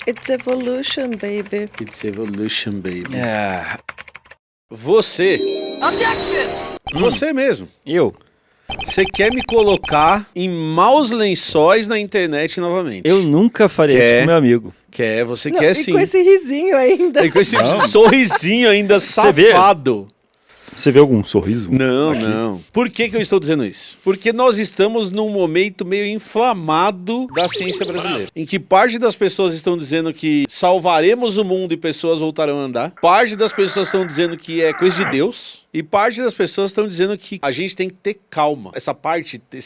It's evolution, baby. It's evolution, baby. É. Você mesmo. Eu Você quer me colocar em maus lençóis na internet novamente. nunca faria isso com meu amigo. Você Não, quer e sim. com esse risinho ainda. E com esse Não. sorrisinho ainda vê? safado. Você vê algum sorriso? Não, aqui? não. Por que eu estou dizendo isso? Porque nós estamos num momento meio inflamado da ciência brasileira, em que parte das pessoas estão dizendo que salvaremos o mundo e pessoas voltarão a andar, parte das pessoas estão dizendo que é coisa de Deus, e parte das pessoas estão dizendo que a gente tem que ter calma. Essa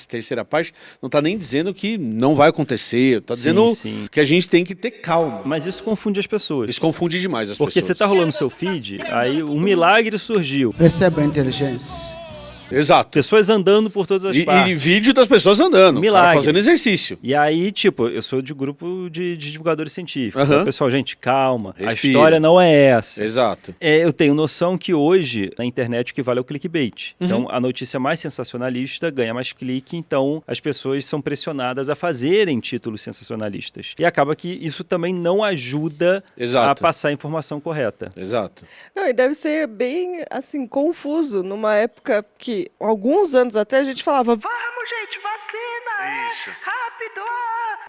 terceira parte, não está nem dizendo que não vai acontecer, está dizendo sim. que a gente tem que ter calma. Mas isso confunde as pessoas. Isso confunde demais as Porque pessoas. você tá rolando seu feed, aí um milagre surgiu. Receba a inteligência. Exato. Pessoas andando por todas as E partes. vídeo das pessoas andando, Milagre. cara fazendo exercício. E aí, tipo, eu sou de grupo de divulgadores científicos. Aham. Então, pessoal, gente, calma. A Respira. história não é essa. Exato. Eu tenho noção que hoje, na internet, o que vale é o clickbait. Uhum. Então, a notícia mais sensacionalista ganha mais clique, então as pessoas são pressionadas a fazerem títulos sensacionalistas. E acaba que isso também não ajuda Exato. a passar a informação correta. Exato. Não, e deve ser bem, assim, confuso numa época que, alguns anos até, a gente falava, vamos, gente, vacina, Isso. rápido,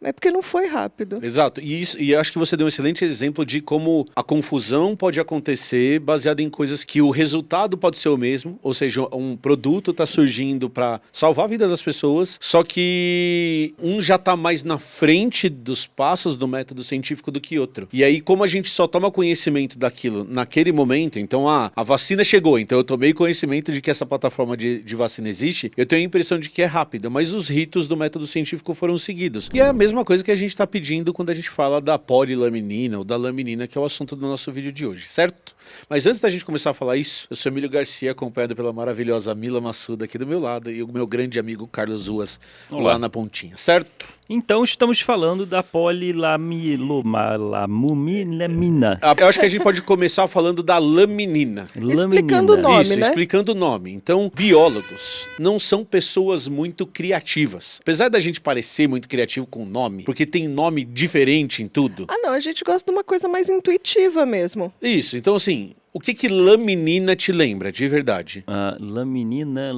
Mas porque não foi rápido. Exato. E acho que você deu um excelente exemplo de como a confusão pode acontecer baseada em coisas que o resultado pode ser o mesmo, ou seja, um produto está surgindo para salvar a vida das pessoas, só que um já está mais na frente dos passos do método científico do que outro. E aí, como a gente só toma conhecimento daquilo naquele momento, então a vacina chegou, então eu tomei conhecimento de que essa plataforma de vacina existe, eu tenho a impressão de que é rápida, mas os ritos do método científico foram seguidos. E é a mesma coisa que a gente está pedindo quando a gente fala da polilaminina ou da laminina, que é o assunto do nosso vídeo de hoje, certo? Mas antes da gente começar a falar isso, eu sou Emílio Garcia, acompanhado pela maravilhosa Mila Massuda aqui do meu lado e o meu grande amigo Carlos Ruas lá na pontinha, certo? Então estamos falando da polilamina. Eu acho que a gente pode começar falando da laminina. Explicando o nome, Isso, né? explicando o nome. Então, biólogos não são pessoas muito criativas. Apesar da gente parecer muito criativo com o nome, porque tem nome diferente em tudo. Ah, não, a gente gosta de uma coisa mais intuitiva mesmo. Isso, então assim, o que laminina te lembra, de verdade? Lâmina.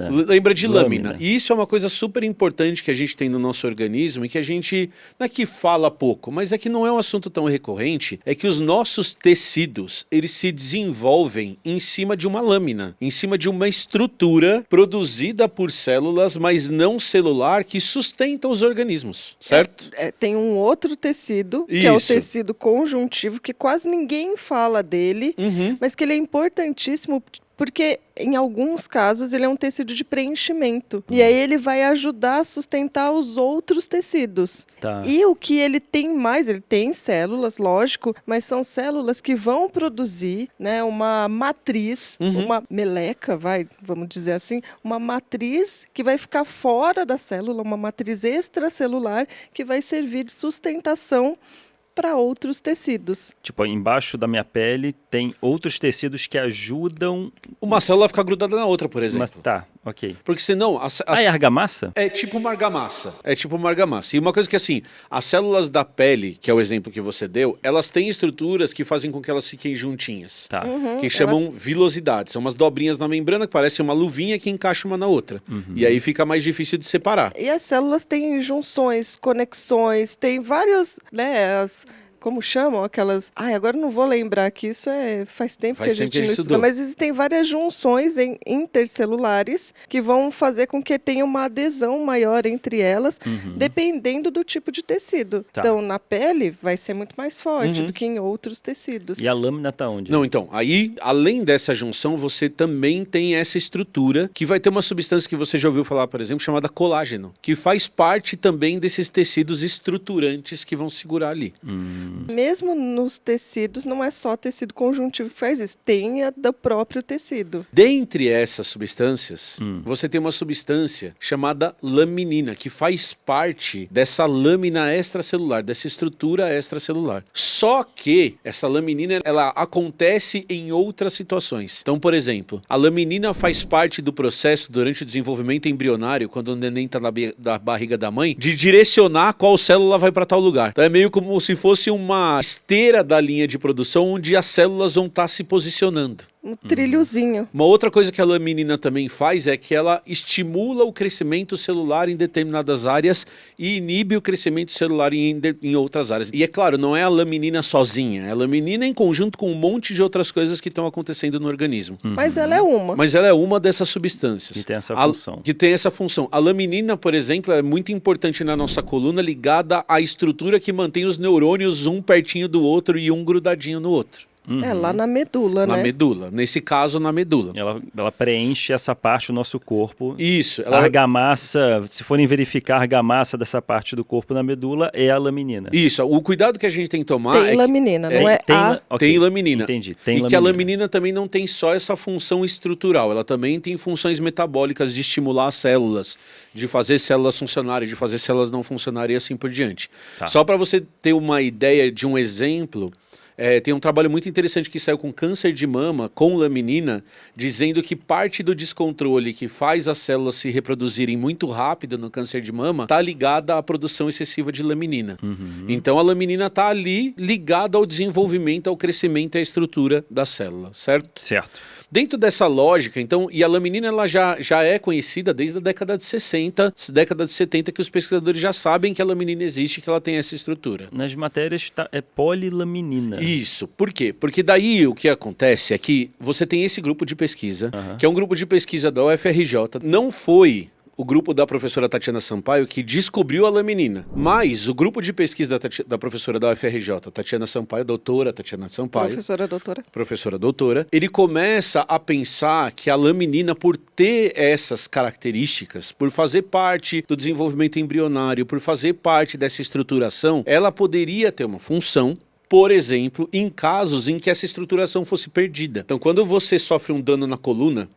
Lembra de lâmina. Lâmina. E isso é uma coisa super importante que a gente tem no nosso organismo e que a gente, não é que fala pouco, mas é que não é um assunto tão recorrente, é que os nossos tecidos, eles se desenvolvem em cima de uma lâmina, em cima de uma estrutura produzida por células, mas não celular, que sustenta os organismos, certo? Tem um outro tecido, que é o Isso. tecido conjuntivo, que quase ninguém fala dele, mas que ele é importantíssimo porque, em alguns casos, ele é um tecido de preenchimento. E aí ele vai ajudar a sustentar os outros tecidos. Tá. E o que ele tem mais, ele tem células, lógico, mas são células que vão produzir, né, uma matriz, uma meleca, vamos dizer assim, uma matriz que vai ficar fora da célula, uma matriz extracelular que vai servir de sustentação para outros tecidos. Tipo, embaixo da minha pele tem outros tecidos que ajudam... Uma célula fica grudada na outra, por exemplo. Mas tá, ok. Porque senão... É argamassa? É tipo uma argamassa. É tipo uma argamassa. E uma coisa que assim, as células da pele, que é o exemplo que você deu, elas têm estruturas que fazem com que elas fiquem juntinhas. Tá. Que chamam vilosidades. São umas dobrinhas na membrana que parecem uma luvinha que encaixa uma na outra. E aí fica mais difícil de separar. E as células têm junções, conexões, tem vários, né, como chamam aquelas... agora não vou lembrar que isso faz tempo que a gente não estuda, mas existem várias junções intercelulares que vão fazer com que tenha uma adesão maior entre elas, dependendo do tipo de tecido. Tá. Então, na pele vai ser muito mais forte do que em outros tecidos. E a lâmina tá onde? Não, então, aí, além dessa junção, você também tem essa estrutura que vai ter uma substância que você já ouviu falar, por exemplo, chamada colágeno, que faz parte também desses tecidos estruturantes que vão segurar ali. Mesmo nos tecidos, não é só tecido conjuntivo que faz isso, tem a do próprio tecido. Dentre essas substâncias, você tem uma substância chamada laminina, que faz parte dessa lâmina extracelular, dessa estrutura extracelular. Só que essa laminina, ela acontece em outras situações. Então, por exemplo, a laminina faz parte do processo durante o desenvolvimento embrionário, quando o neném está na barriga da mãe, de direcionar qual célula vai para tal lugar. Então é meio como se fosse uma esteira da linha de produção onde as células vão estar se posicionando. Um trilhozinho. Uma outra coisa que a laminina também faz é que ela estimula o crescimento celular em determinadas áreas e inibe o crescimento celular em outras áreas. E é claro, não é a laminina sozinha, é a laminina em conjunto com um monte de outras coisas que estão acontecendo no organismo. Mas ela é uma. Mas ela é uma dessas substâncias. Que tem essa função. Que tem essa função. A laminina, por exemplo, é muito importante na nossa coluna, ligada à estrutura que mantém os neurônios um pertinho do outro e um grudadinho no outro. É lá na medula, né? Na medula. Nesse caso, na medula. Ela preenche essa parte do nosso corpo. Isso. A argamassa, se forem verificar a argamassa dessa parte do corpo na medula, é a laminina. Isso. O cuidado que a gente tem que tomar tem laminina, não é Tem laminina. Entendi. Tem laminina. Que a laminina também não tem só essa função estrutural, ela também tem funções metabólicas de estimular as células, de fazer células funcionarem, de fazer células não funcionarem e assim por diante. Tá. Só para você ter uma ideia de um exemplo... tem um trabalho muito interessante que saiu com câncer de mama, com laminina, dizendo que parte do descontrole que faz as células se reproduzirem muito rápido no câncer de mama está ligada à produção excessiva de laminina. Então a laminina está ali ligada ao desenvolvimento, ao crescimento e à estrutura da célula, certo? Certo. Dentro dessa lógica, então, e a laminina ela já é conhecida desde a década de 60, década de 70, que os pesquisadores já sabem que a laminina existe e que ela tem essa estrutura. Nas matérias é polilaminina. Isso. Por quê? Porque daí o que acontece é que você tem esse grupo de pesquisa, que é um grupo de pesquisa da UFRJ, não foi o grupo da professora Tatiana Sampaio que descobriu a laminina, mas o grupo de pesquisa da professora da UFRJ, Tatiana Sampaio, doutora Tatiana Sampaio, professora doutora, ele começa a pensar que a laminina, por ter essas características, por fazer parte do desenvolvimento embrionário, por fazer parte dessa estruturação, ela poderia ter uma função, por exemplo, em casos em que essa estruturação fosse perdida. Então, quando você sofre um dano na coluna,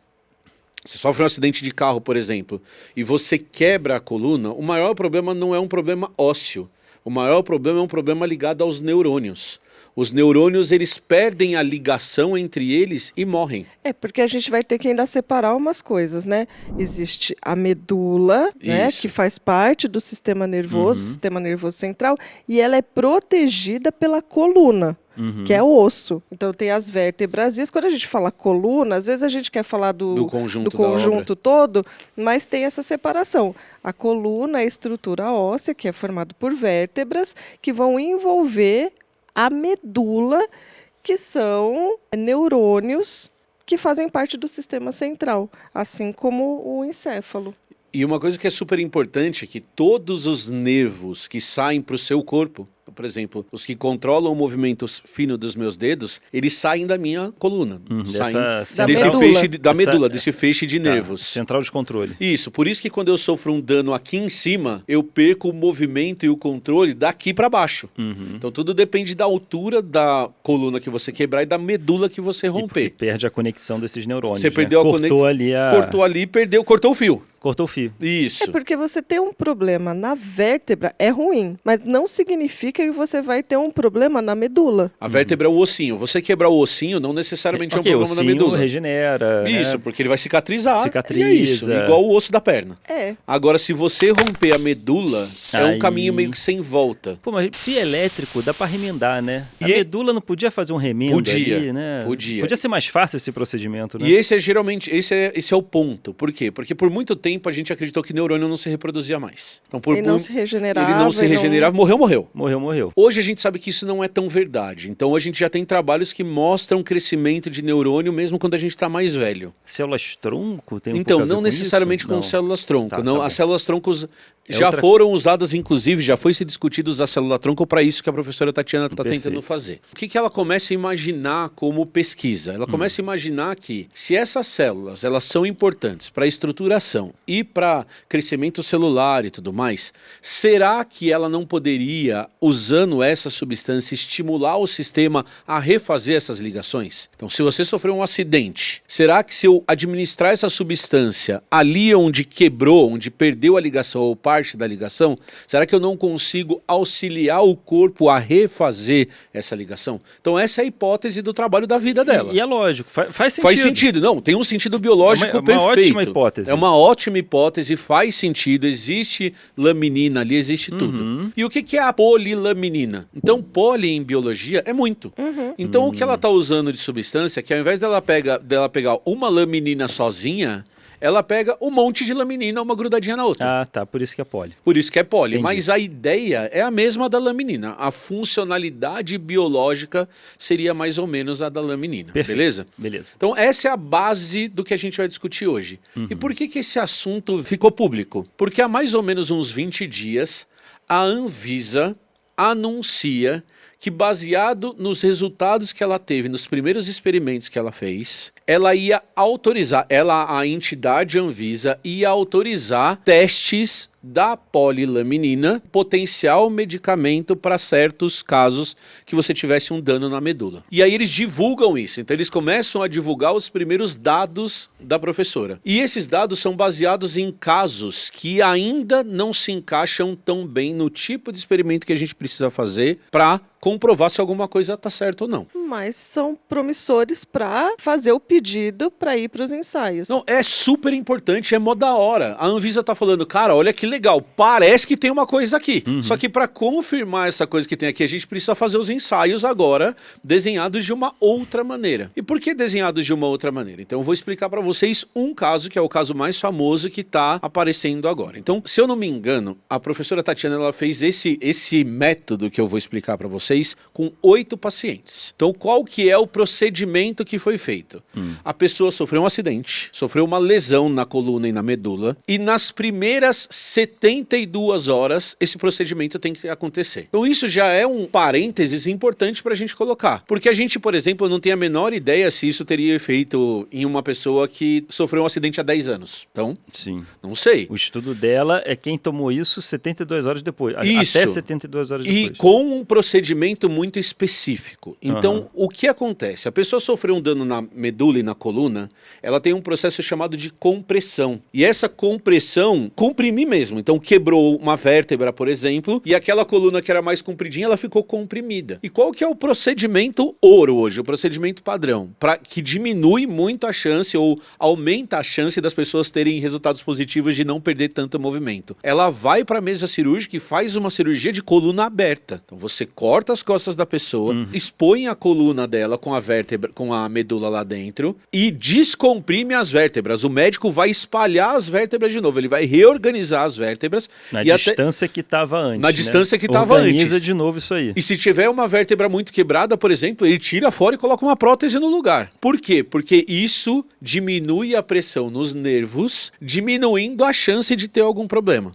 você sofre um acidente de carro, por exemplo, e você quebra a coluna, o maior problema não é um problema ósseo. O maior problema é um problema ligado aos neurônios. Os neurônios, eles perdem a ligação entre eles e morrem. Porque a gente vai ter que ainda separar umas coisas, né? Existe a medula, né, que faz parte do sistema nervoso, sistema nervoso central, e ela é protegida pela coluna. Que é o osso. Então tem as vértebras. E quando a gente fala coluna, às vezes a gente quer falar do conjunto todo, mas tem essa separação. A coluna é a estrutura óssea, que é formada por vértebras, que vão envolver a medula, que são neurônios que fazem parte do sistema central, assim como o encéfalo. E uma coisa que é super importante é que todos os nervos que saem para o seu corpo, por exemplo, os que controlam o movimento fino dos meus dedos, eles saem da minha coluna. Saem desse feixe de nervos. Central de controle. Isso, por isso que quando eu sofro um dano aqui em cima, eu perco o movimento e o controle daqui para baixo. Então tudo depende da altura da coluna que você quebrar e da medula que você romper. Perde a conexão desses neurônios. Você perdeu a conexão. Cortou ali, cortou o fio. Cortou o fio. Isso. Porque você ter um problema na vértebra é ruim, mas não significa que você vai ter um problema na medula. A vértebra é o ossinho. Você quebrar o ossinho não necessariamente é um problema na medula. Regenera. Isso, porque ele vai cicatrizar. Cicatriza. E é isso, igual o osso da perna. É. Agora, se você romper a medula, é um caminho meio que sem volta. Pô, mas fio elétrico dá pra remendar, né? A medula não podia fazer um remendo ali, né? Podia ser mais fácil esse procedimento, né? E esse é o ponto. Por quê? Porque por muito tempo a gente acreditou que neurônio não se reproduzia mais. Então, ele não se regenerava. Morreu. Hoje a gente sabe que isso não é tão verdade. Então a gente já tem trabalhos que mostram crescimento de neurônio mesmo quando a gente está mais velho. Células tronco tem Então, não necessariamente com células tronco. As células troncos, Já foram usadas, inclusive, já foi se discutido usar célula-tronco para isso que a professora Tatiana está tentando fazer. O que ela começa a imaginar como pesquisa? Ela começa a imaginar que se essas células elas são importantes para a estruturação e para crescimento celular e tudo mais, será que ela não poderia, usando essa substância, estimular o sistema a refazer essas ligações? Então, se você sofreu um acidente, será que se eu administrar essa substância ali onde quebrou, onde perdeu a ligação ou parte da ligação, será que eu não consigo auxiliar o corpo a refazer essa ligação? Então essa é a hipótese do trabalho da vida dela. E é lógico, faz sentido. Faz sentido, não, tem um sentido biológico perfeito. É uma ótima hipótese. É uma ótima hipótese, faz sentido, existe laminina ali, existe tudo. E o que é a polilaminina? Então poli em biologia é muito. Então o que ela está usando de substância, que ao invés dela pegar uma laminina sozinha, ela pega um monte de laminina, uma grudadinha na outra. Ah, tá. Por isso que é poli. Por isso que é poli. Entendi. Mas a ideia é a mesma da laminina. A funcionalidade biológica seria mais ou menos a da laminina. Perfeito. Beleza? Beleza. Então essa é a base do que a gente vai discutir hoje. E por que esse assunto ficou público? Porque há mais ou menos uns 20 dias, a Anvisa anuncia que, baseado nos resultados que ela teve nos primeiros experimentos que ela fez, ela ia autorizar, a entidade Anvisa ia autorizar testes da polilaminina, potencial medicamento para certos casos que você tivesse um dano na medula. E aí eles divulgam isso, então eles começam a divulgar os primeiros dados da professora. E esses dados são baseados em casos que ainda não se encaixam tão bem no tipo de experimento que a gente precisa fazer para comprovar se alguma coisa está certa ou não. Mas são promissores para fazer o pedido para ir para os ensaios. Não, é super importante, é mó da hora. A Anvisa tá falando, cara, olha que legal, parece que tem uma coisa aqui. Só que para confirmar essa coisa que tem aqui, a gente precisa fazer os ensaios agora desenhados de uma outra maneira. E por que desenhados de uma outra maneira? Então eu vou explicar para vocês um caso que é o caso mais famoso que tá aparecendo agora. Então, se eu não me engano, a professora Tatiana ela fez esse método que eu vou explicar para vocês com 8 pacientes. Então, qual que é o procedimento que foi feito? A pessoa sofreu um acidente, sofreu uma lesão na coluna e na medula, e nas primeiras 72 horas, esse procedimento tem que acontecer. Então, isso já é um parênteses importante para a gente colocar. Porque a gente, por exemplo, não tem a menor ideia se isso teria efeito em uma pessoa que sofreu um acidente há 10 anos. Então, sim, não sei. O estudo dela é quem tomou isso 72 horas depois. Isso. Até 72 horas depois. E com um procedimento muito específico. Então, o que acontece? A pessoa sofreu um dano na medula e na coluna, ela tem um processo chamado de compressão. E essa compressão, comprimir mesmo. Então, quebrou uma vértebra, por exemplo, e aquela coluna que era mais compridinha, ela ficou comprimida. E qual que é o procedimento ouro hoje? O procedimento padrão, que diminui muito a chance ou aumenta a chance das pessoas terem resultados positivos de não perder tanto movimento. Ela vai para a mesa cirúrgica e faz uma cirurgia de coluna aberta. Então, você corta as costas da pessoa, expõe a coluna dela com a vértebra, com a medula lá dentro e descomprime as vértebras. O médico vai espalhar as vértebras de novo, ele vai reorganizar as vértebras. Na distância que estava antes. Na distância que estava antes. Organiza de novo isso aí. E se tiver uma vértebra muito quebrada, por exemplo, ele tira fora e coloca uma prótese no lugar. Por quê? Porque isso diminui a pressão nos nervos, diminuindo a chance de ter algum problema.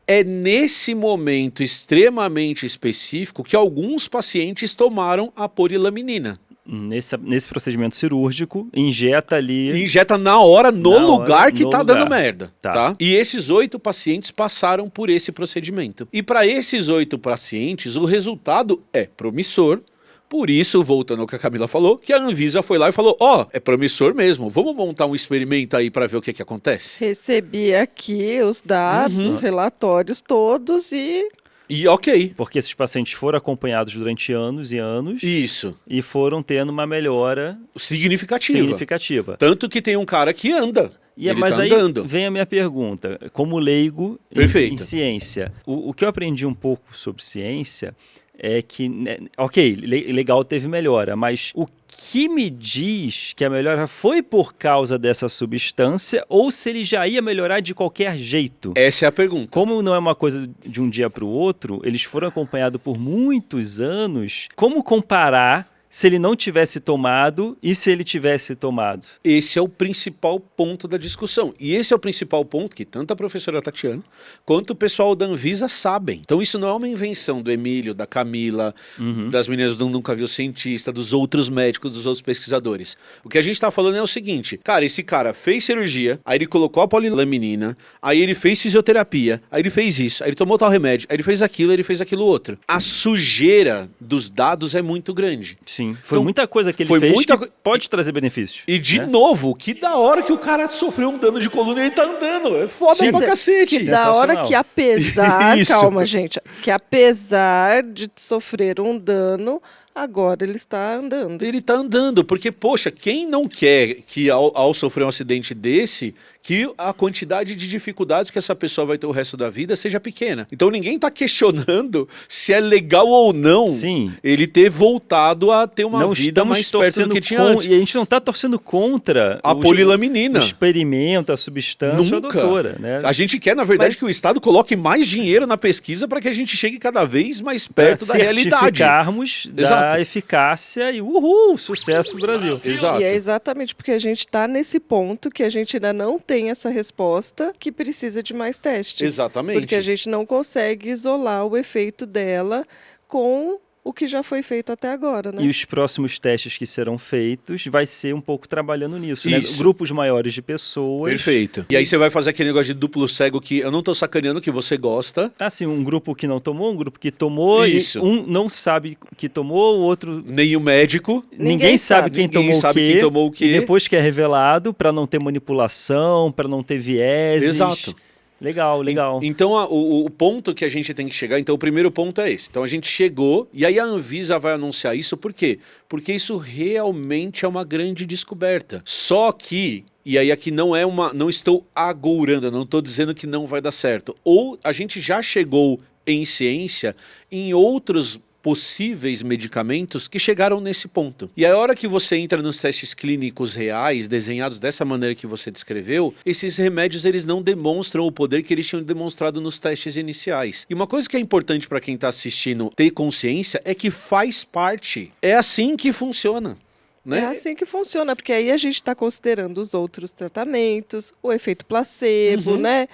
É nesse momento extremamente específico que alguns pacientes tomaram a polilaminina. Nesse procedimento cirúrgico, injeta ali... Injeta na hora, no lugar que tá dando merda. Tá? E esses 8 pacientes passaram por esse procedimento. E para esses 8 pacientes, o resultado é promissor. Por isso, voltando ao que a Camila falou, que a Anvisa foi lá e falou, é promissor mesmo, vamos montar um experimento aí para ver o que acontece? Recebi aqui os dados, os relatórios todos e ok. Porque esses pacientes foram acompanhados durante anos e anos. Isso. E foram tendo uma melhora significativa. Tanto que tem um cara que anda. Mas tá aí andando. vem a minha pergunta. Como leigo em ciência, o que eu aprendi um pouco sobre ciência é que, legal, teve melhora, mas o que me diz que a melhora foi por causa dessa substância ou se ele já ia melhorar de qualquer jeito? Essa é a pergunta. Como não é uma coisa de um dia para o outro, eles foram acompanhados por muitos anos, como comparar se ele não tivesse tomado e se ele tivesse tomado? Esse é o principal ponto da discussão. E esse é o principal ponto que tanto a professora Tatiana quanto o pessoal da Anvisa sabem. Então isso não é uma invenção do Emílio, da Camila, das meninas do Nunca Viu Cientista, dos outros médicos, dos outros pesquisadores. O que a gente tá falando é o seguinte, cara, esse cara fez cirurgia, aí ele colocou a polilaminina, aí ele fez fisioterapia, aí ele fez isso, aí ele tomou tal remédio, aí ele fez aquilo outro. A sujeira dos dados é muito grande. Sim, foi então, muita coisa que ele fez que pode trazer benefícios. E de novo, que da hora que o cara sofreu um dano de coluna e ele tá andando. É foda pra cacete. Que da hora que apesar, calma gente, que apesar de sofrer um dano, agora ele está andando. Ele está andando, porque, poxa, quem não quer que ao sofrer um acidente desse, que a quantidade de dificuldades que essa pessoa vai ter o resto da vida seja pequena. Então ninguém está questionando se é legal ou não ele ter voltado a ter uma vida mais perto do que tinha antes. E a gente não está torcendo contra a polilaminina. O experimento, a substância, Nunca. A doutora. Né? A gente quer, na verdade, que o Estado coloque mais dinheiro na pesquisa para que a gente chegue cada vez mais perto da realidade. Certificarmos da eficácia e sucesso do Brasil. Exato. E é exatamente porque a gente está nesse ponto que a gente ainda não tem essa resposta que precisa de mais testes. Exatamente. Porque a gente não consegue isolar o efeito dela com o que já foi feito até agora, né? E os próximos testes que serão feitos vai ser um pouco trabalhando nisso, né? Grupos maiores de pessoas. Perfeito. E aí você vai fazer aquele negócio de duplo cego que eu não tô sacaneando que você gosta. Assim, um grupo que não tomou, um grupo que tomou, isso. E um não sabe que tomou, o outro... Nem o médico. Ninguém sabe quem tomou o quê. E depois que é revelado, para não ter manipulação, para não ter vieses. Exato. Legal. Então, o ponto que a gente tem que chegar, então o primeiro ponto é esse. Então a gente chegou, e aí a Anvisa vai anunciar isso, por quê? Porque isso realmente é uma grande descoberta. Só que, e aí aqui não estou agourando, não estou dizendo que não vai dar certo. Ou a gente já chegou em ciência em outros possíveis medicamentos que chegaram nesse ponto. E a hora que você entra nos testes clínicos reais, desenhados dessa maneira que você descreveu, esses remédios eles não demonstram o poder que eles tinham demonstrado nos testes iniciais. E uma coisa que é importante para quem está assistindo ter consciência é que faz parte. É assim que funciona. Né? É assim que funciona, porque aí a gente está considerando os outros tratamentos, o efeito placebo, né?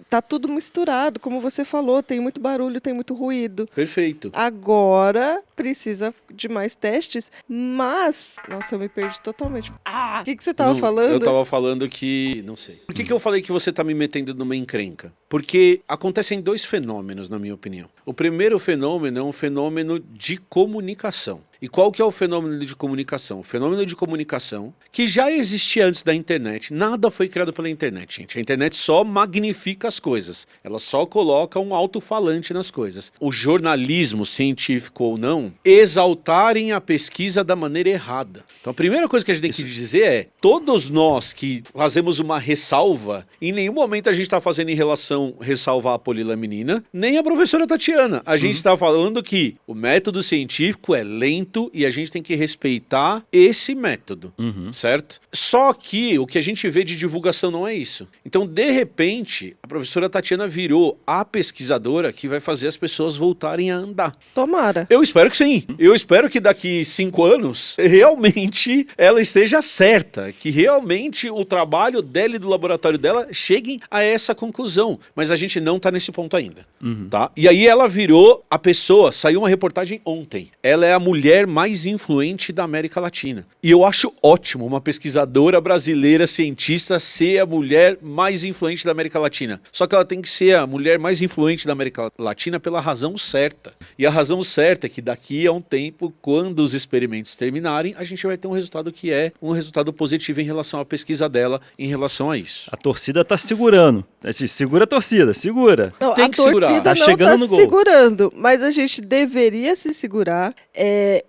Tá tudo misturado, como você falou, tem muito barulho, tem muito ruído. Perfeito. Agora precisa de mais testes, mas... Nossa, eu me perdi totalmente. O que você estava falando? Eu estava falando que... Não sei. Por que eu falei que você está me metendo numa encrenca? Porque acontecem dois fenômenos, na minha opinião. O primeiro fenômeno é um fenômeno de comunicação. E qual que é o fenômeno de comunicação? O fenômeno de comunicação que já existia antes da internet. Nada foi criado pela internet, gente. A internet só magnifica as coisas. Ela só coloca um alto-falante nas coisas. O jornalismo, científico ou não, exaltarem a pesquisa da maneira errada. Então a primeira coisa que a gente tem que dizer é, todos nós que fazemos uma ressalva, em nenhum momento a gente está fazendo em relação ressalvar a polilaminina, nem a professora Tatiana. A gente está falando que o método científico é lento, e a gente tem que respeitar esse método, certo? Só que o que a gente vê de divulgação não é isso. Então, de repente, a professora Tatiana virou a pesquisadora que vai fazer as pessoas voltarem a andar. Tomara. Eu espero que sim. Eu espero que daqui 5 anos, realmente, ela esteja certa, que realmente o trabalho dela e do laboratório dela cheguem a essa conclusão. Mas a gente não está nesse ponto ainda, tá? E aí ela virou a pessoa, saiu uma reportagem ontem. Ela é a mulher mais influente da América Latina. E eu acho ótimo uma pesquisadora brasileira, cientista, ser a mulher mais influente da América Latina. Só que ela tem que ser a mulher mais influente da América Latina pela razão certa. E a razão certa é que daqui a um tempo, quando os experimentos terminarem, a gente vai ter um resultado que é um resultado positivo em relação à pesquisa dela, em relação a isso. A torcida tá segurando. Segura a torcida, segura. Não, tem a que segurar. torcida Tá não chegando tá no gol. segurando, mas a gente deveria se segurar,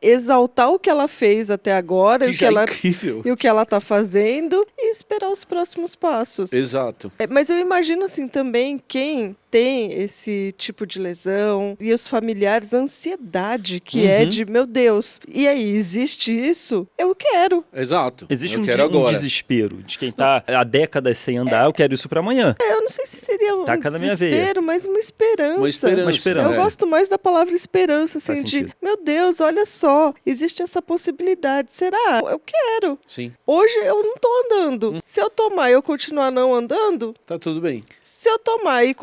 exaltar o que ela fez até agora Que e, já é incrível. e o que ela tá fazendo e esperar os próximos passos. Exato. Mas eu imagino assim também quem tem esse tipo de lesão, e os familiares, a ansiedade que é de, meu Deus, e aí, existe isso? Eu quero. Exato. Existe eu um quero agora. desespero de quem tá há décadas sem andar, eu quero isso pra amanhã. Eu não sei se seria um desespero, mas uma esperança. Uma esperança. Eu gosto mais da palavra esperança, assim, de, meu Deus, olha só, existe essa possibilidade. Será? Eu quero. Sim. Hoje eu não tô andando. Se eu tomar e eu continuar não andando, tá tudo bem. Se eu tomar e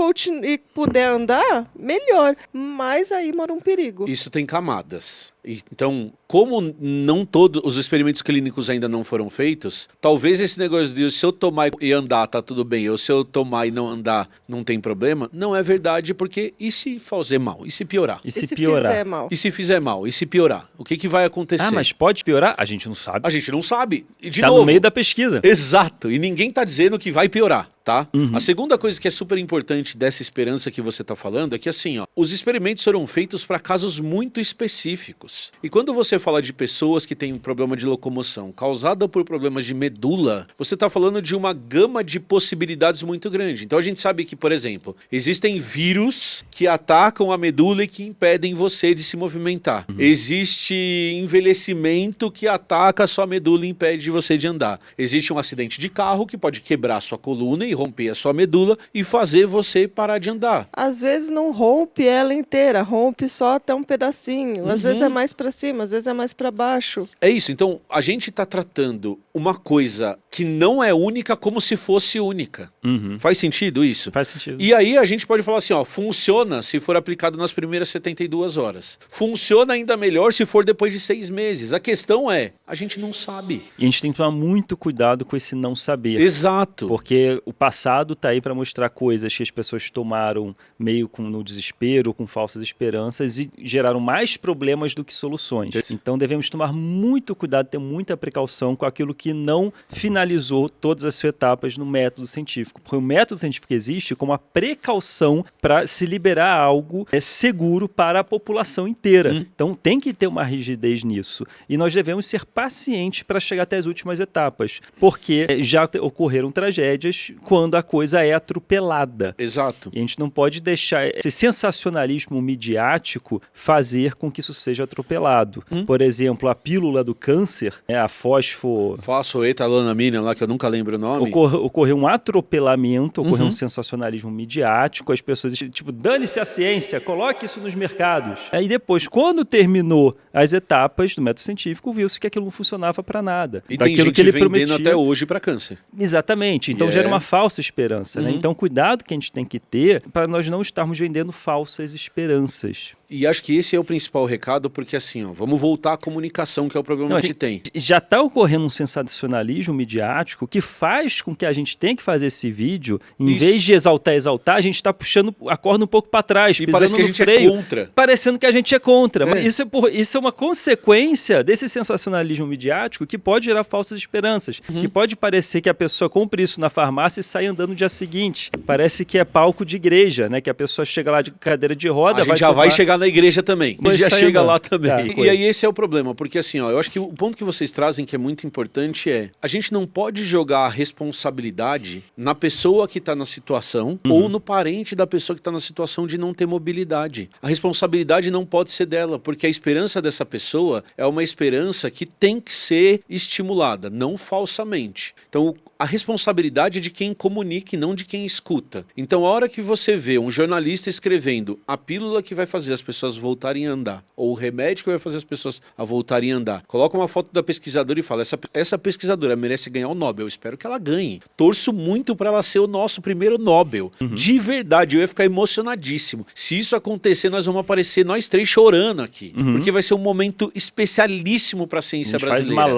puder andar, melhor. Mas aí mora um perigo. Isso tem camadas. Então, como não todos os experimentos clínicos ainda não foram feitos, talvez esse negócio de se eu tomar e andar tá tudo bem, ou se eu tomar e não andar não tem problema, não é verdade, porque e se fazer mal? E se piorar? E se piorar? Fizer mal? E se fizer mal? E se piorar? O que vai acontecer? Ah, mas pode piorar? A gente não sabe. A gente não sabe. E de tá novo, no meio da pesquisa. Exato. E ninguém tá dizendo que vai piorar, tá? A segunda coisa que é super importante dessa esperança que você tá falando é que assim, ó, os experimentos foram feitos para casos muito específicos. E quando você fala de pessoas que têm problema de locomoção causada por problemas de medula, você está falando de uma gama de possibilidades muito grande. Então a gente sabe que, por exemplo, existem vírus que atacam a medula e que impedem você de se movimentar. Existe envelhecimento que ataca a sua medula e impede você de andar. Existe um acidente de carro que pode quebrar a sua coluna e romper a sua medula e fazer você parar de andar. Às vezes não rompe ela inteira, rompe só até um pedacinho. Às vezes é mais para cima, às vezes é mais para baixo. É isso, então a gente está tratando uma coisa que não é única como se fosse única. Faz sentido isso? Faz sentido. E aí a gente pode falar assim, ó, funciona se for aplicado nas primeiras 72 horas. Funciona ainda melhor se for depois de 6 meses. A questão é, a gente não sabe. E a gente tem que tomar muito cuidado com esse não saber. Exato. Porque o passado tá aí para mostrar coisas que as pessoas tomaram meio no desespero, com falsas esperanças e geraram mais problemas do que soluções. Então devemos tomar muito cuidado, ter muita precaução com aquilo que não finalizou todas as suas etapas no método científico. Porque o método científico existe como a precaução para se liberar algo seguro para a população inteira. Então tem que ter uma rigidez nisso. E nós devemos ser pacientes para chegar até as últimas etapas. Porque já ocorreram tragédias quando a coisa é atropelada. Exato. E a gente não pode deixar esse sensacionalismo midiático fazer com que isso seja atropelado. Por exemplo, a pílula do câncer, a fosfoetalanamina lá, que eu nunca lembro o nome. Ocorreu um atropelamento, ocorreu um sensacionalismo midiático, as pessoas, tipo, dane-se a ciência, coloque isso nos mercados. Aí depois, quando terminou as etapas do método científico, viu-se que aquilo não funcionava para nada. E tem gente que ele vendendo até hoje para câncer. Exatamente. Então gera uma falsa esperança, né? Então cuidado que a gente tem que ter para nós não estarmos vendendo falsas esperanças. E acho que esse é o principal recado, porque assim, ó, vamos voltar à comunicação, que é o problema que tem. Já está ocorrendo um sensacionalismo midiático que faz com que a gente tenha que fazer esse vídeo, em vez de exaltar, a gente está puxando a corda um pouco para trás, e parece que a gente freio, é contra. Parecendo que a gente é contra. Mas isso é uma consequência desse sensacionalismo midiático que pode gerar falsas esperanças, que pode parecer que a pessoa compre isso na farmácia e sai andando no dia seguinte. Parece que é palco de igreja, né? Que a pessoa chega lá de cadeira de roda, a gente já vai chegar na igreja também. Mas já chega lá também. E aí esse é o problema, porque assim, ó, eu acho que o ponto que vocês trazem que é muito importante é, a gente não pode jogar a responsabilidade na pessoa que está na situação ou no parente da pessoa que está na situação de não ter mobilidade. A responsabilidade não pode ser dela, porque a esperança dessa pessoa é uma esperança que tem que ser estimulada, não falsamente. Então, a responsabilidade é de quem comunica e não de quem escuta. Então, a hora que você vê um jornalista escrevendo a pílula que vai fazer as pessoas voltarem a andar, ou o remédio que vai fazer as pessoas a voltarem a andar, coloca uma foto da pesquisadora e fala, essa pesquisadora merece ganhar o Nobel, eu espero que ela ganhe. Torço muito para ela ser o nosso primeiro Nobel. De verdade, eu ia ficar emocionadíssimo. Se isso acontecer, nós vamos aparecer nós três chorando aqui, porque vai ser um momento especialíssimo para a ciência brasileira.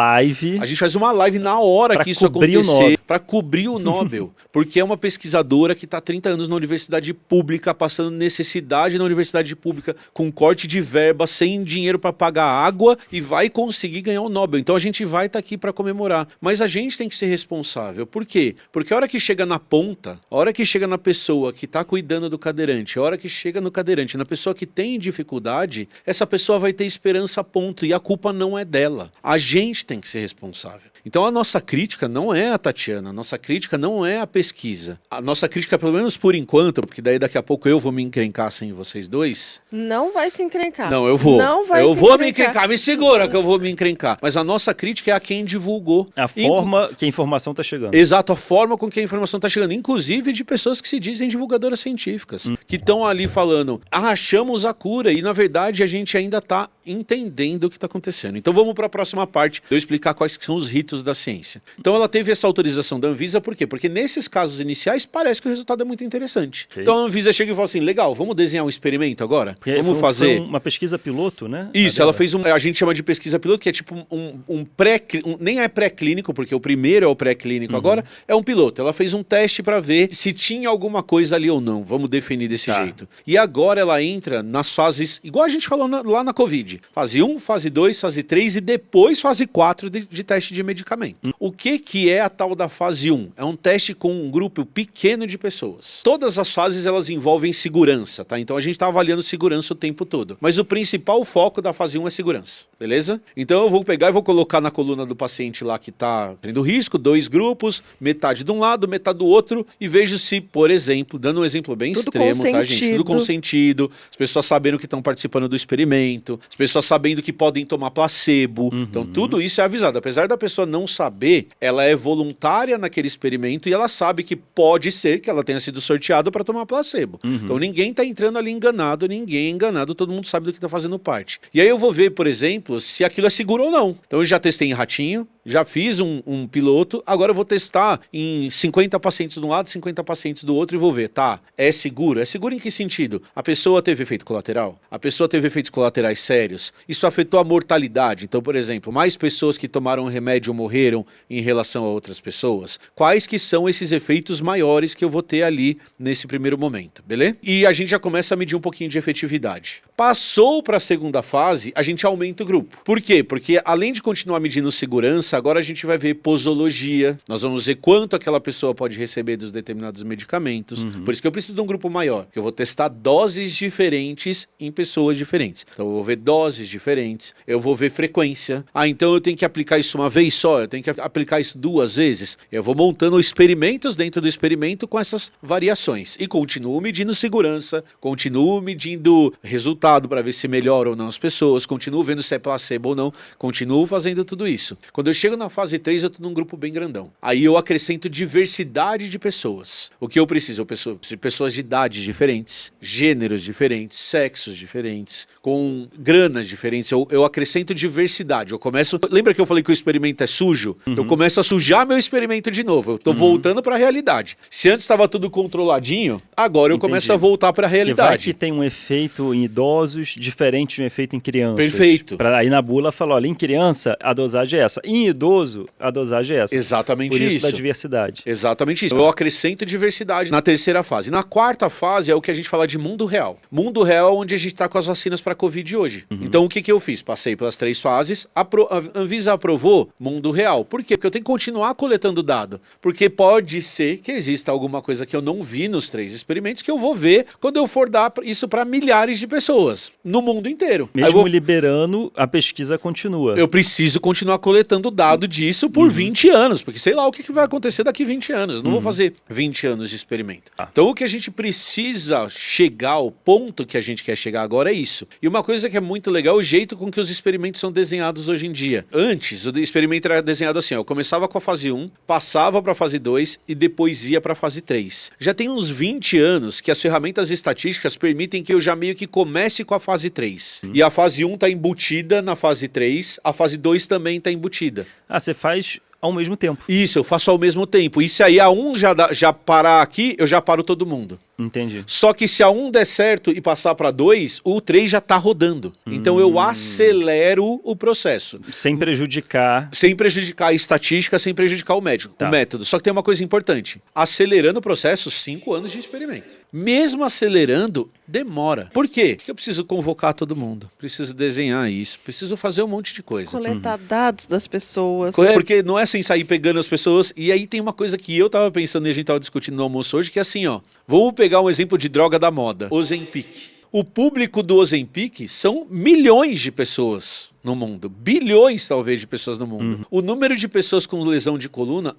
A gente faz uma live na hora que isso acontecer, para cobrir o Nobel, porque é uma pesquisadora que está há 30 anos na universidade pública, passando necessidade na universidade pública, com corte de verba, sem dinheiro para pagar água e vai conseguir ganhar o Nobel. Então a gente vai estar aqui para comemorar. Mas a gente tem que ser responsável. Por quê? Porque a hora que chega na ponta, a hora que chega na pessoa que está cuidando do cadeirante, a hora que chega no cadeirante, na pessoa que tem dificuldade, essa pessoa vai ter esperança, ponto. E a culpa não é dela. A gente tem que ser responsável. Então a nossa crítica não é a Tatiana, a nossa crítica não é a pesquisa. A nossa crítica, pelo menos por enquanto, porque daí daqui a pouco eu vou me encrencar sem vocês dois. Não vai se encrencar. Não, eu vou. Não vai eu se vou encrencar. me encrencar, me segura que eu vou me encrencar. Mas a nossa crítica é a quem divulgou. A forma que a informação está chegando. Exato, a forma com que a informação está chegando. Inclusive de pessoas que se dizem divulgadoras científicas. Que estão ali falando, achamos a cura. E na verdade a gente ainda está entendendo o que está acontecendo. Então vamos para a próxima parte, de eu explicar quais são os ritos da ciência. Então ela teve essa autorização da Anvisa, por quê? Porque nesses casos iniciais parece que o resultado é muito interessante. Okay. Então a Anvisa chega e fala assim, legal, vamos desenhar um experimento agora? Porque vamos fazer... Foi uma pesquisa piloto, né? Isso, ela fez a gente chama de pesquisa piloto, que é tipo nem é pré-clínico, porque o primeiro é o pré-clínico agora, é um piloto. Ela fez um teste para ver se tinha alguma coisa ali ou não, vamos definir desse jeito. E agora ela entra nas fases, igual a gente falou lá na Covid, fase 1, fase 2, fase 3 e depois fase 4 de teste de medicamento. O que é a tal da fase 1? É um teste com um grupo pequeno de pessoas. Todas as fases elas envolvem segurança, tá? Então a gente está avaliando segurança o tempo todo. Mas o principal foco da fase 1 é segurança, beleza? Então eu vou pegar e vou colocar na coluna do paciente lá que está tendo risco, 2 grupos, metade de um lado, metade do outro, e vejo se, por exemplo, dando um exemplo bem tudo extremo, consentido. Tá, gente? Tudo consentido, as pessoas sabendo que estão participando do experimento, as pessoas sabendo que podem tomar placebo. Então tudo isso é avisado. Apesar da pessoa não saber, ela é voluntária naquele experimento e ela sabe que pode ser que ela tenha sido sorteada para tomar placebo. Então ninguém está entrando ali enganado, ninguém é enganado, todo mundo sabe do que está fazendo parte. E aí eu vou ver, por exemplo, se aquilo é seguro ou não. Então eu já testei em ratinho, já fiz um piloto, agora eu vou testar em 50 pacientes de um lado, 50 pacientes do outro e vou ver, tá, é seguro? É seguro em que sentido? A pessoa teve efeito colateral? A pessoa teve efeitos colaterais sérios? Isso afetou a mortalidade? Então, por exemplo, mais pessoas que tomaram o remédio morreram em relação a outras pessoas? Quais que são esses efeitos maiores que eu vou ter ali nesse primeiro momento, beleza? E a gente já começa a medir um pouquinho de efetividade. Passou para a segunda fase, a gente aumenta o grupo. Por quê? Porque além de continuar medindo segurança, agora a gente vai ver posologia, nós vamos ver quanto aquela pessoa pode receber dos determinados medicamentos. Por isso que eu preciso de um grupo maior, que eu vou testar doses diferentes em pessoas diferentes. Então eu vou ver doses diferentes, eu vou ver frequência. Então eu tenho que aplicar isso uma vez só, eu tenho que aplicar isso 2 vezes. Eu vou montando experimentos dentro do experimento com essas variações. E continuo medindo segurança, continuo medindo resultado para ver se melhora ou não as pessoas, continuo vendo se é placebo ou não, continuo fazendo tudo isso. Quando eu chego na fase 3, eu estou num grupo bem grandão. Aí eu acrescento diversidade de pessoas. O que eu preciso? Eu preciso de pessoas de idades diferentes, gêneros diferentes, sexos diferentes, com granas diferentes. Eu acrescento diversidade. Eu começo... Lembra que eu falei que o experimento é sujo? Eu começo a sujar meu experimento de novo. Eu estou voltando para a realidade. Se antes estava tudo controladinho, agora eu começo a voltar para a realidade. Vai que tem um efeito em idosos diferente de um efeito em crianças. Perfeito. Aí na bula fala, olha, em criança a dosagem é essa. Em idoso, a dosagem é essa. Exatamente isso. Por isso da diversidade. Exatamente isso. Eu acrescento diversidade na terceira fase. Na quarta fase é o que a gente fala de mundo real. Mundo real é onde a gente está com as vacinas para Covid hoje. Então o que eu fiz? Passei pelas 3 fases, a Anvisa aprovou mundo real. Por quê? Porque eu tenho que continuar coletando dado. Porque pode ser que exista alguma coisa que eu não vi nos 3 experimentos que eu vou ver quando eu for dar isso para milhares de pessoas no mundo inteiro. Mesmo liberando, a pesquisa continua. Eu preciso continuar coletando dado disso por 20 anos, porque sei lá o que vai acontecer daqui 20 anos. Eu não vou fazer 20 anos de experimento. Então o que a gente precisa chegar, ao ponto que a gente quer chegar agora é isso. E uma coisa que é muito legal é o jeito com que os experimentos são desenhados hoje em dia. Antes, o experimento era desenhado assim, ó, eu começava com a fase 1, passava para a fase 2 e depois ia para a fase 3. Já tem uns 20 anos que as ferramentas estatísticas permitem que eu já meio que comece com a fase 3. E a fase 1 está embutida na fase 3, a fase 2 também está embutida. Ah, você faz ao mesmo tempo. Isso, eu faço ao mesmo tempo. E se aí a 1 já parar aqui, eu já paro todo mundo. Entendi. Só que se a 1 der certo e passar para 2, o 3 já tá rodando. Então eu acelero o processo. Sem prejudicar. Sem prejudicar a estatística, sem prejudicar o método. Só que tem uma coisa importante. Acelerando o processo, 5 anos de experimento. Mesmo acelerando, demora. Por quê? Porque eu preciso convocar todo mundo. Preciso desenhar isso. Preciso fazer um monte de coisa. Coletar dados das pessoas. Porque não é sem sair pegando as pessoas. E aí tem uma coisa que eu tava pensando e a gente tava discutindo no almoço hoje, que é assim, ó. Vamos pegar um exemplo de droga da moda. Ozempic. O público do Ozempic são milhões de pessoas no mundo. Bilhões, talvez, de pessoas no mundo. O número de pessoas com lesão de coluna,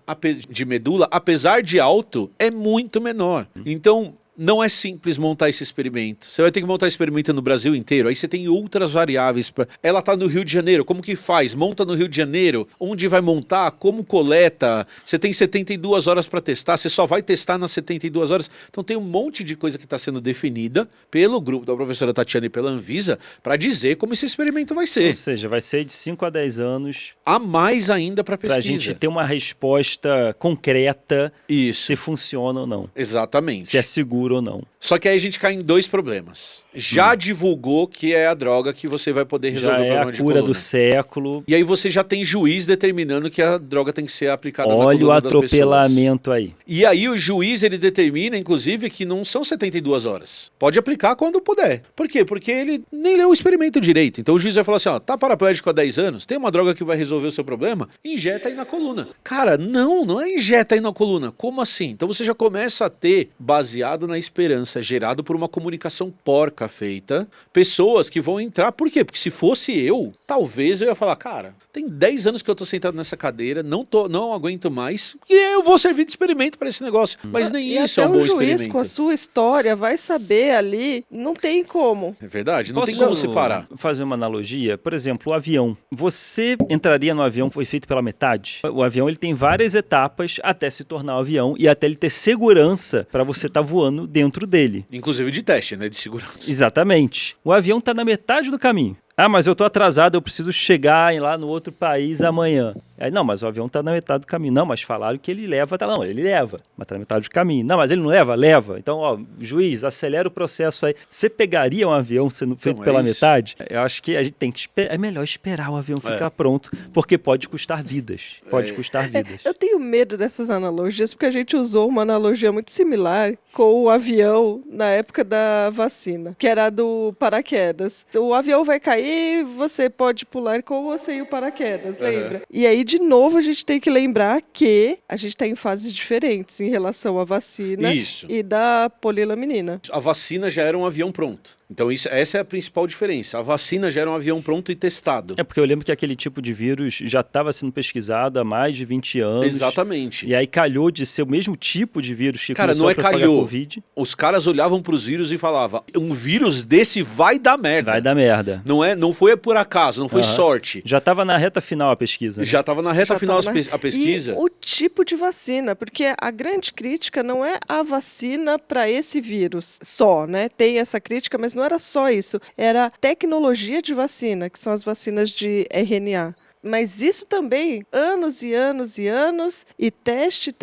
de medula, apesar de alto, é muito menor. Então, não é simples montar esse experimento. Você vai ter que montar experimento no Brasil inteiro. Aí você tem outras variáveis. Ela está no Rio de Janeiro. Como que faz? Monta no Rio de Janeiro. Onde vai montar? Como coleta? Você tem 72 horas para testar. Você só vai testar nas 72 horas. Então tem um monte de coisa que está sendo definida pelo grupo da professora Tatiana e pela Anvisa para dizer como esse experimento vai ser. Ou seja, vai ser de 5 a 10 anos. A mais ainda para pesquisa. Para a gente ter uma resposta concreta. Isso. Se funciona ou não. Exatamente. Se é seguro ou não. Só que aí a gente cai em 2 problemas. Já divulgou que é a droga que você vai poder resolver o problema de coluna. Já é a cura do século. E aí você já tem juiz determinando que a droga tem que ser aplicada na coluna das pessoas. Olha o atropelamento aí. E aí o juiz, ele determina, inclusive, que não são 72 horas. Pode aplicar quando puder. Por quê? Porque ele nem leu o experimento direito. Então o juiz vai falar assim, ó, tá paraplégico há 10 anos, tem uma droga que vai resolver o seu problema? Injeta aí na coluna. Cara, não é injeta aí na coluna. Como assim? Então você já começa a ter, baseado na esperança, gerado por uma comunicação porca feita, pessoas que vão entrar. Por quê? Porque se fosse eu, talvez eu ia falar, cara, tem 10 anos que eu tô sentado nessa cadeira, não aguento mais, e eu vou servir de experimento para esse negócio. Mas nem isso é um bom experimento. E até o juiz, com a sua história, vai saber ali, não tem como. É verdade, não tem como separar. Fazer uma analogia? Por exemplo, o avião. Você entraria no avião que foi feito pela metade? O avião ele tem várias etapas até se tornar um avião e até ele ter segurança para você estar voando dentro dele. Inclusive de teste, né? De segurança. Exatamente. O avião está na metade do caminho. Ah, mas eu tô atrasado, eu preciso chegar lá no outro país amanhã. Aí, não, mas o avião tá na metade do caminho. Não, mas falaram que ele leva, tá não, ele leva, mas tá na metade do caminho. Não, mas ele não leva? Leva. Então, ó, juiz, acelera o processo aí. Você pegaria um avião sendo feito pela metade? Eu acho que a gente tem que esperar, é melhor esperar o avião ficar pronto, porque pode custar vidas. Pode custar vidas. Eu tenho medo dessas analogias, porque a gente usou uma analogia muito similar com o avião na época da vacina, que era do paraquedas. O avião vai cair, você pode pular com você e o paraquedas, lembra? E aí, de novo, a gente tem que lembrar que a gente está em fases diferentes em relação à vacina e da polilaminina. A vacina já era um avião pronto. Então essa é a principal diferença. A vacina já era um avião pronto e testado. É porque eu lembro que aquele tipo de vírus já estava sendo pesquisado há mais de 20 anos. Exatamente. E aí calhou de ser o mesmo tipo de vírus que cara, começou não a propagar calhou. Covid. Os caras olhavam para os vírus e falavam, um vírus desse vai dar merda. Vai dar merda. Não foi por acaso, não foi sorte. Já estava na reta final a pesquisa. Né? Já estava na reta final a pesquisa. E o tipo de vacina, porque a grande crítica não é a vacina para esse vírus só, né? Tem essa crítica, mas não era só isso. Era a tecnologia de vacina, que são as vacinas de RNA. Mas isso também, anos e anos e anos, e teste,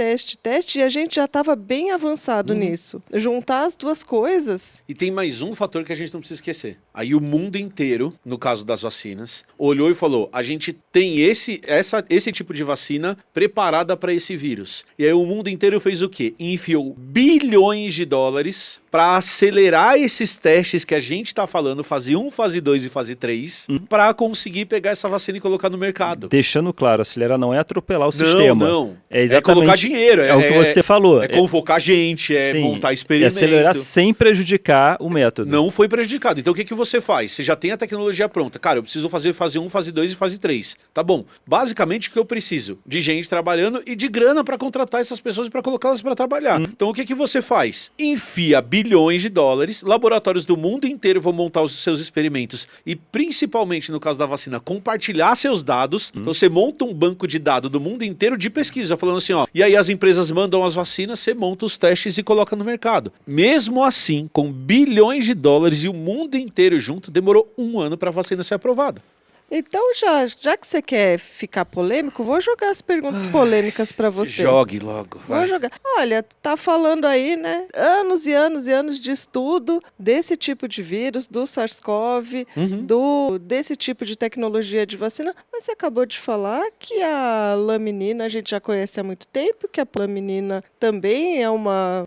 e a gente já estava bem avançado nisso. Juntar as duas coisas... E tem mais um fator que a gente não precisa esquecer. Aí o mundo inteiro, no caso das vacinas, olhou e falou, a gente tem esse tipo de vacina preparada para esse vírus. E aí o mundo inteiro fez o quê? Enfiou bilhões de dólares para acelerar esses testes que a gente está falando, fase 1, fase 2 e fase 3, para conseguir pegar essa vacina e colocar no mercado. Deixando claro, acelerar não é atropelar o sistema. Não. É exatamente colocar dinheiro. É o que você falou. É convocar gente, montar experimento. É acelerar sem prejudicar o método. Não foi prejudicado. Então o que você faz? Você já tem a tecnologia pronta. Cara, eu preciso fazer fase 1, fase 2 e fase 3. Tá bom. Basicamente o que eu preciso? De gente trabalhando e de grana para contratar essas pessoas e para colocá-las para trabalhar. Então o que você faz? Enfia bilhões de dólares, laboratórios do mundo inteiro vão montar os seus experimentos e principalmente no caso da vacina, compartilhar seus dados. Então você monta um banco de dados do mundo inteiro de pesquisa, falando assim, ó, e aí as empresas mandam as vacinas, você monta os testes e coloca no mercado. Mesmo assim, com bilhões de dólares e o mundo inteiro junto, demorou 1 ano para a vacina ser aprovada. Então, já que você quer ficar polêmico, vou jogar as perguntas polêmicas para você. Jogue logo. Vou jogar. Olha, tá falando aí, né? Anos e anos e anos de estudo desse tipo de vírus, do SARS-CoV, desse tipo de tecnologia de vacina. Mas você acabou de falar que a laminina a gente já conhece há muito tempo, que a laminina também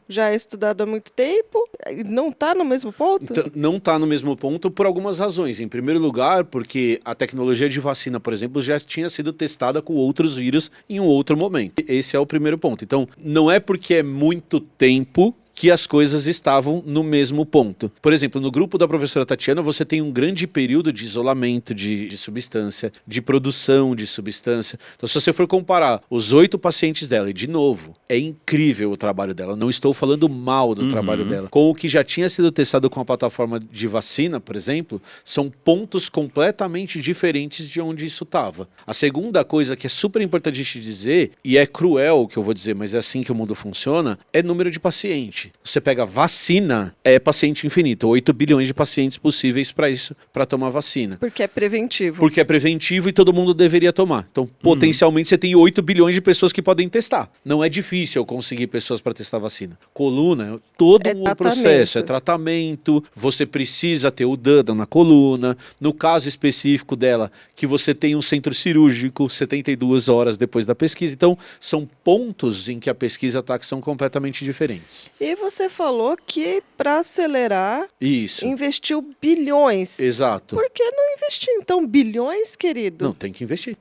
já é estudada há muito tempo. Não tá no mesmo ponto? Então, não está no mesmo ponto por algumas razões. Em primeiro lugar, porque a tecnologia de vacina, por exemplo, já tinha sido testada com outros vírus em um outro momento. Esse é o primeiro ponto. Então, não é porque é muito tempo que as coisas estavam no mesmo ponto. Por exemplo, no grupo da professora Tatiana, você tem um grande período de isolamento de substância, de produção de substância. Então, se você for comparar os 8 pacientes dela, e de novo, é incrível o trabalho dela, não estou falando mal do trabalho dela, com o que já tinha sido testado com a plataforma de vacina, por exemplo, são pontos completamente diferentes de onde isso estava. A segunda coisa que é super importante a gente dizer, e é cruel o que eu vou dizer, mas é assim que o mundo funciona, é número de paciente. Você pega vacina, é paciente infinito. 8 bilhões de pacientes possíveis para isso, para tomar vacina. Porque é preventivo. Porque é preventivo e todo mundo deveria tomar. Então, potencialmente, você tem 8 bilhões de pessoas que podem testar. Não é difícil conseguir pessoas para testar vacina. Coluna, todo um processo. É tratamento. Você precisa ter o dano na coluna. No caso específico dela, que você tem um centro cirúrgico 72 horas depois da pesquisa. Então, são pontos em que a pesquisa está que são completamente diferentes. E você falou que para acelerar, isso, investiu bilhões. Exato. Por que não investir então bilhões, querido? Não, tem que investir.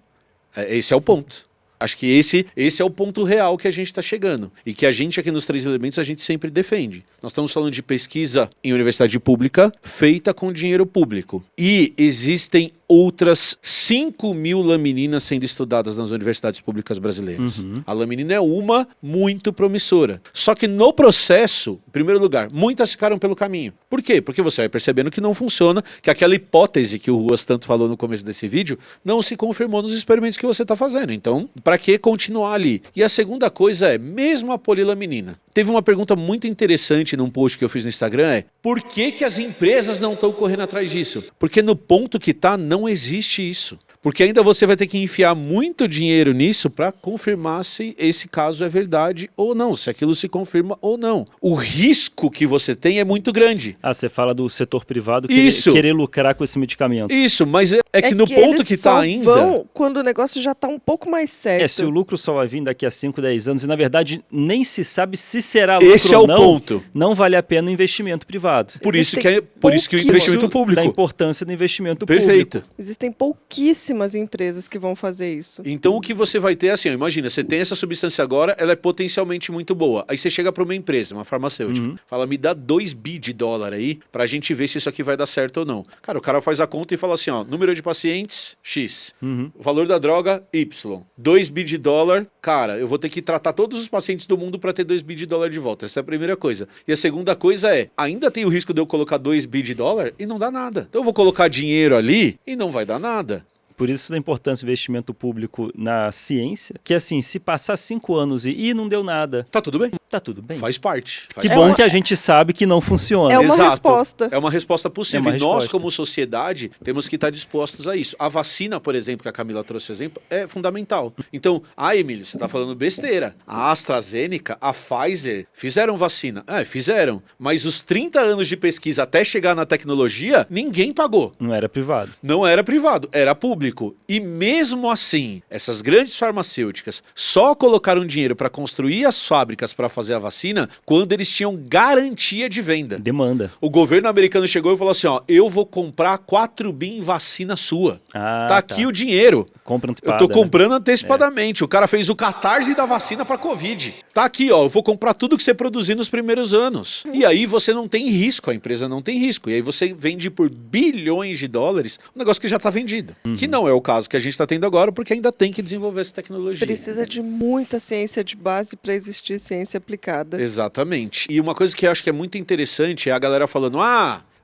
Esse é o ponto. Acho que esse é o ponto real que a gente está chegando. E que a gente aqui nos 3 Elementos a gente sempre defende. Nós estamos falando de pesquisa em universidade pública feita com dinheiro público. E existem outras 5.000 lamininas sendo estudadas nas universidades públicas brasileiras. A laminina é uma muito promissora. Só que no processo, em primeiro lugar, muitas ficaram pelo caminho. Por quê? Porque você vai percebendo que não funciona, que aquela hipótese que o Ruas tanto falou no começo desse vídeo não se confirmou nos experimentos que você está fazendo. Então, para que continuar ali? E a segunda coisa é, mesmo a polilaminina. Teve uma pergunta muito interessante num post que eu fiz no Instagram, por que as empresas não estão correndo atrás disso? Porque no ponto que está, não existe isso. Porque ainda você vai ter que enfiar muito dinheiro nisso para confirmar se esse caso é verdade ou não, se aquilo se confirma ou não. O risco que você tem é muito grande. Você fala do setor privado querer lucrar com esse medicamento. Isso, mas é que no ponto que está ainda... vão quando o negócio já está um pouco mais certo. Se o lucro só vai vir daqui a 5, 10 anos, e na verdade nem se sabe se será lucro esse é ou o ponto. Não vale a pena o investimento privado. Por isso que o investimento público. Da importância do investimento Perfeito. público. Existem pouquíssimas empresas que vão fazer isso. Então o que você vai ter é assim, imagina, você tem essa substância agora, ela é potencialmente muito boa. Aí você chega para uma empresa, uma farmacêutica, fala, me dá 2 bi de dólar aí, pra gente ver se isso aqui vai dar certo ou não. Cara, o cara faz a conta e fala assim, número de pacientes, X. O valor da droga, Y. 2 bi de dólar, cara, eu vou ter que tratar todos os pacientes do mundo para ter 2 bi de dólar de volta. Essa é a primeira coisa. E a segunda coisa é, ainda tem o risco de eu colocar 2 bi de dólar e não dá nada. Então eu vou colocar dinheiro ali e não vai dar nada. Por isso da importância do investimento público na ciência, que assim, se passar 5 anos e não deu nada... Tá tudo bem. Tá tudo bem. Faz parte. Que bom que a gente sabe que não funciona. É uma resposta. É uma resposta possível. E nós, como sociedade, temos que estar dispostos a isso. A vacina, por exemplo, que a Camila trouxe exemplo, é fundamental. Então, Emílio, você está falando besteira. A AstraZeneca, a Pfizer, fizeram vacina. Fizeram. Mas os 30 anos de pesquisa até chegar na tecnologia, ninguém pagou. Não era privado. Não era privado, era público. E mesmo assim, essas grandes farmacêuticas só colocaram dinheiro para construir as fábricas para fazer a vacina quando eles tinham garantia de venda. Demanda. O governo americano chegou e falou assim, eu vou comprar 4 bi em vacina sua. Tá aqui o dinheiro. Compra antecipada. Eu tô comprando antecipadamente. O cara fez o catarse da vacina para Covid. Tá aqui, eu vou comprar tudo que você produzir nos primeiros anos. E aí você não tem risco, a empresa não tem risco. E aí você vende por bilhões de dólares um negócio que já tá vendido. Que não é o caso que a gente está tendo agora, porque ainda tem que desenvolver essa tecnologia. Precisa de muita ciência de base para existir ciência aplicada. Exatamente. E uma coisa que eu acho que é muito interessante é a galera falando,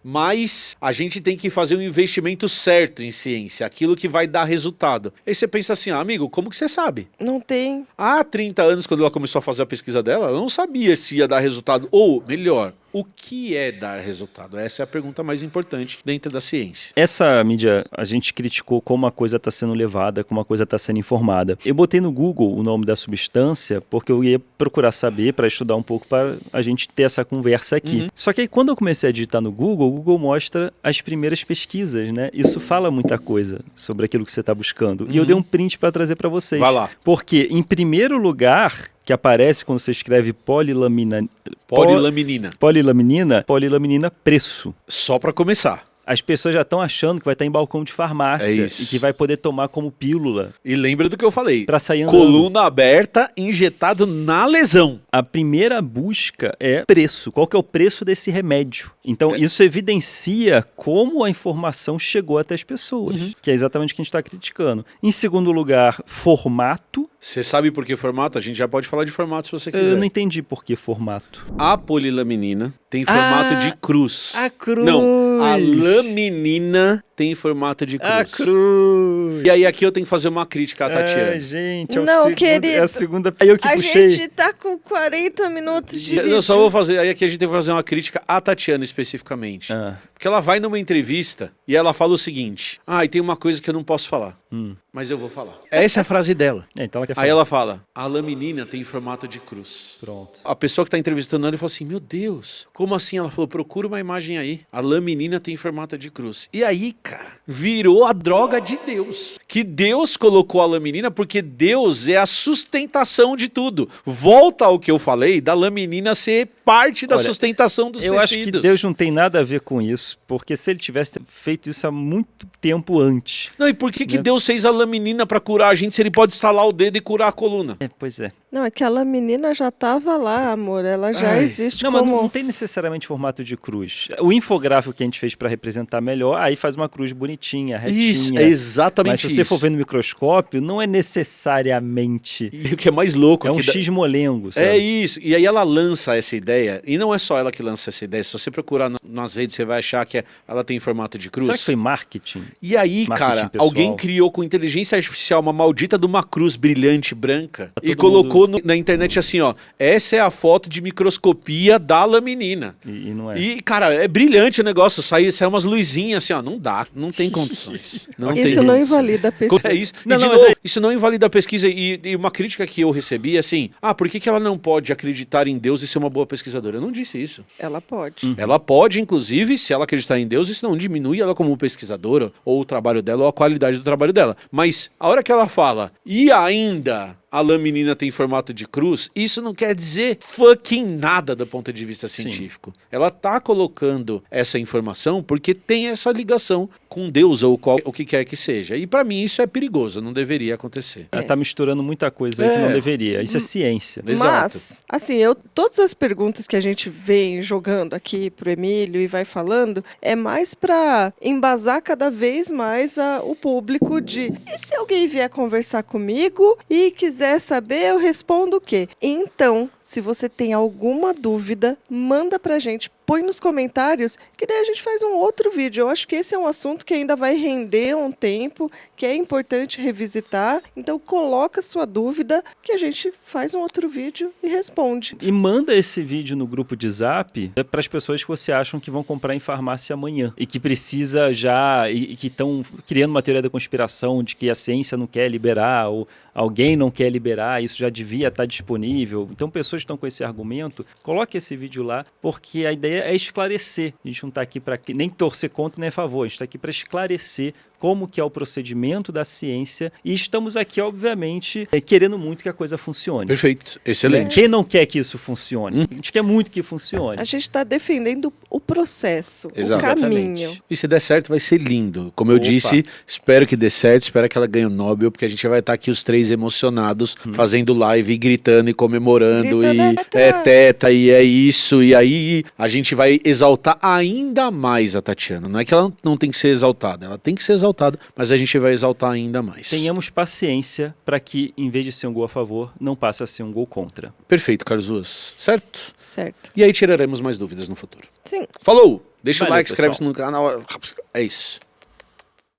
mas a gente tem que fazer um investimento certo em ciência, aquilo que vai dar resultado. Aí você pensa assim, amigo, como que você sabe? Não tem. Há 30 anos, quando ela começou a fazer a pesquisa dela, ela não sabia se ia dar resultado. Ou, melhor, O que é dar resultado? Essa é a pergunta mais importante dentro da ciência. Essa mídia, a gente criticou como a coisa está sendo levada, como a coisa está sendo informada. Eu botei no Google o nome da substância porque eu ia procurar saber, para estudar um pouco, para a gente ter essa conversa aqui. Só que aí, quando eu comecei a digitar no Google, o Google mostra as primeiras pesquisas, né? Isso fala muita coisa sobre aquilo que você está buscando. E eu dei um print para trazer para vocês. Vai lá. Porque, em primeiro lugar, que aparece quando você escreve polilaminina, preço. Só para começar. As pessoas já estão achando que vai estar em balcão de farmácia e que vai poder tomar como pílula. E lembra do que eu falei. Para sair andando. Coluna aberta, injetado na lesão. A primeira busca é preço. Qual que é o preço desse remédio? Então, isso evidencia como a informação chegou até as pessoas, que é exatamente o que a gente está criticando. Em segundo lugar, formato. Você sabe por que formato? A gente já pode falar de formato se você quiser. Eu não entendi por que formato. A polilaminina tem formato de cruz. A cruz. Não, a laminina tem formato de cruz. A cruz. E aí aqui eu tenho que fazer uma crítica à Tatiana. Gente, querido, é a segunda... Aí eu que puxei. A gente tá com 40 minutos de vídeo. Eu só vou fazer... Aí aqui a gente tem que fazer uma crítica à Tatiana especificamente. Porque ela vai numa entrevista e ela fala o seguinte: e tem uma coisa que eu não posso falar, mas eu vou falar. Essa é a frase dela. Então ela quer falar. Aí ela fala: a laminina tem formato de cruz. Pronto. A pessoa que está entrevistando ela falou assim: meu Deus, como assim? Ela falou: procura uma imagem aí. A laminina tem formato de cruz. E aí, cara, virou a droga de Deus. Que Deus colocou a laminina porque Deus é a sustentação de tudo. Volta ao que eu falei da laminina ser parte da sustentação dos tecidos. Eu acho que Deus não tem nada a ver com isso, porque se ele tivesse feito isso há muito tempo antes... Não, e por que Deus fez a laminina para curar a gente se ele pode estalar o dedo e curar a coluna? Pois é. Não, aquela menina já estava lá, amor. Ela já existe não, como... Mas não tem necessariamente formato de cruz. O infográfico que a gente fez para representar melhor, aí faz uma cruz bonitinha, retinha. Isso, é exatamente isso. Mas se você for ver no microscópio, não é necessariamente... E o que é mais louco... É um X-molengo, sabe? É isso. E aí ela lança essa ideia, e não é só ela que lança essa ideia. Se você procurar nas redes, você vai achar que ela tem formato de cruz. Será que foi marketing? E aí, cara, alguém criou com inteligência artificial uma maldita de uma cruz brilhante branca e colocou na internet assim, ó: essa é a foto de microscopia da laminina. E não é. E, cara, é brilhante o negócio. Sai umas luzinhas assim, ó. Não dá, não tem condições. Isso não invalida a pesquisa. É isso. Isso não invalida a pesquisa. E uma crítica que eu recebi é assim: por que ela não pode acreditar em Deus e ser uma boa pesquisadora? Eu não disse isso. Ela pode. Ela pode, inclusive, se ela acreditar em Deus, isso não diminui ela como pesquisadora, ou o trabalho dela, ou a qualidade do trabalho dela. Mas a hora que ela fala, e ainda a laminina tem formato de cruz, isso não quer dizer fucking nada do ponto de vista científico. Ela tá colocando essa informação porque tem essa ligação com Deus ou o que quer que seja. E para mim isso é perigoso, não deveria acontecer. Ela tá misturando muita coisa aí que não deveria. Isso é ciência. Mas, assim, todas as perguntas que a gente vem jogando aqui pro Emílio e vai falando, é mais para embasar cada vez mais o público de: e se alguém vier conversar comigo e quiser saber, eu respondo o quê? Então, se você tem alguma dúvida, manda pra gente, põe nos comentários, que daí a gente faz um outro vídeo. Eu acho que esse é um assunto que ainda vai render um tempo, que é importante revisitar. Então, coloca sua dúvida, que a gente faz um outro vídeo e responde. E manda esse vídeo no grupo de Zap para as pessoas que você acham que vão comprar em farmácia amanhã e que precisa já, e que estão criando uma teoria da conspiração de que a ciência não quer liberar ou alguém não quer liberar, isso já devia estar disponível. Então, pessoas que estão com esse argumento, coloque esse vídeo lá, porque a ideia é esclarecer. A gente não está aqui para nem torcer contra nem a favor, a gente está aqui para esclarecer como que é o procedimento da ciência e estamos aqui, obviamente, querendo muito que a coisa funcione. Perfeito, excelente. Quem não quer que isso funcione? A gente quer muito que funcione. A gente está defendendo o processo, Exatamente. O caminho. E se der certo, vai ser lindo. Como eu disse, espero que dê certo, espero que ela ganhe o Nobel, porque a gente vai estar aqui os três emocionados, fazendo live, e gritando e comemorando, teta, e é isso, e aí a gente vai exaltar ainda mais a Tatiana. Não é que ela não tem que ser exaltada, ela tem que ser exaltada, mas a gente vai exaltar ainda mais. Tenhamos paciência para que, em vez de ser um gol a favor, não passe a ser um gol contra. Perfeito, Carlos Ruas. Certo? Certo. E aí tiraremos mais dúvidas no futuro. Sim. Falou! Deixa o like, pessoal. inscreve-se no canal. É isso.